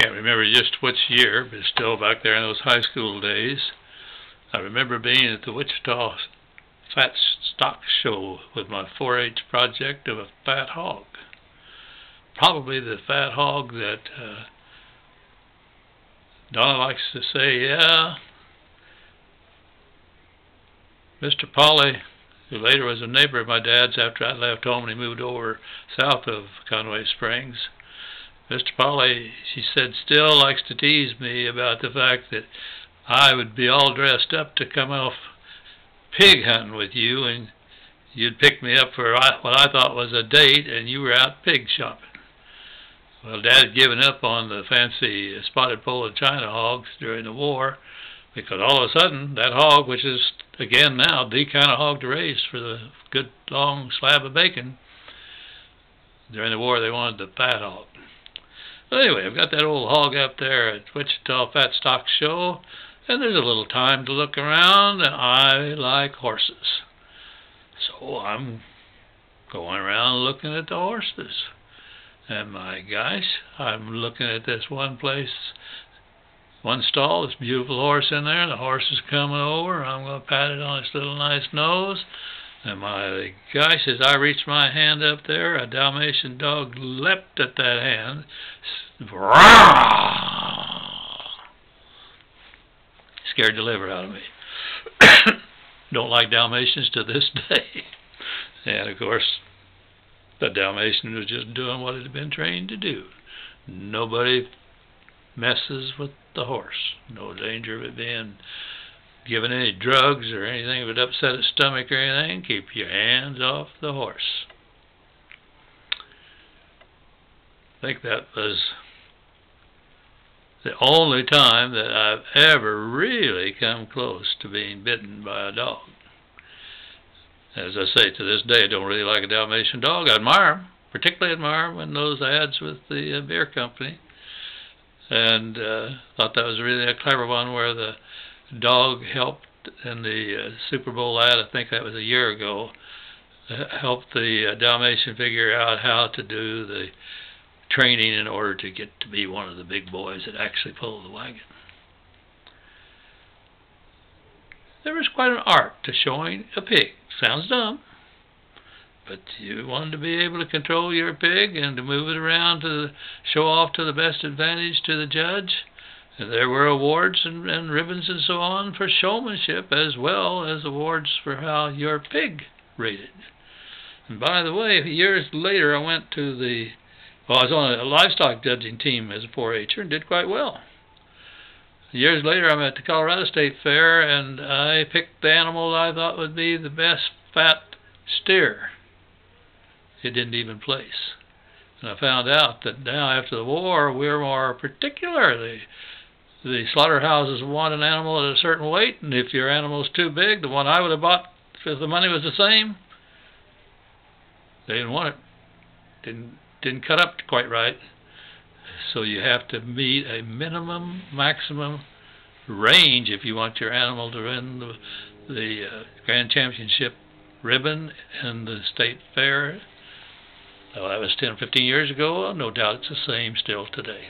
can't remember just which year, but still back there in those high school days, I remember being at the Wichita Fat Stock Show with my 4-H project of a fat hog. Probably the fat hog that Donna likes to say, yeah, Mr. Polly, who later was a neighbor of my dad's after I left home and he moved over south of Conway Springs. Mr. Polly, she said, still likes to tease me about the fact that I would be all dressed up to come off pig hunting with you, and you'd pick me up for what I thought was a date, and you were out pig shopping. Well, Dad had given up on the fancy spotted pole and China hogs during the war, because all of a sudden that hog, which is again now the kind of hog to raise for the good long slab of bacon, during the war they wanted the fat hog. But anyway, I've got that old hog up there at Wichita Fat Stock Show, and there's a little time to look around, and I like horses. So I'm going around looking at the horses. And my gosh, I'm looking at this one place, one stall, this beautiful horse in there, and the horse is coming over. I'm going to pat it on its little nice nose. And my gosh, as I reached my hand up there, a Dalmatian dog leapt at that hand. Scared the liver out of me. Don't like Dalmatians to this day. And of course, the Dalmatian was just doing what it had been trained to do. Nobody messes with the horse. No danger of it being given any drugs or anything if it upset its stomach or anything. Keep your hands off the horse. I think that was the only time that I've ever really come close to being bitten by a dog. As I say, to this day, I don't really like a Dalmatian dog. I admire them, particularly admire them in those ads with the beer company. And thought that was really a clever one where the dog helped in the Super Bowl ad, I think that was a year ago, helped the Dalmatian figure out how to do the training in order to get to be one of the big boys that actually pulled the wagon. There was quite an art to showing a pig. Sounds dumb, but you wanted to be able to control your pig and to move it around to show off to the best advantage to the judge. And there were awards and ribbons and so on for showmanship, as well as awards for how your pig rated. And by the way, years later I went to I was on a livestock judging team as a 4-H'er and did quite well. Years later I'm at the Colorado State Fair, and I picked the animal I thought would be the best fat steer. It didn't even place. And I found out that now after the war we're more particular. The slaughterhouses want an animal at a certain weight, and if your animal's too big, the one I would have bought if the money was the same, they didn't want it. Didn't cut up quite right. So you have to meet a minimum, maximum range if you want your animal to win the Grand Championship ribbon in the state fair. Well, that was 10, 15 years ago. No doubt it's the same still today.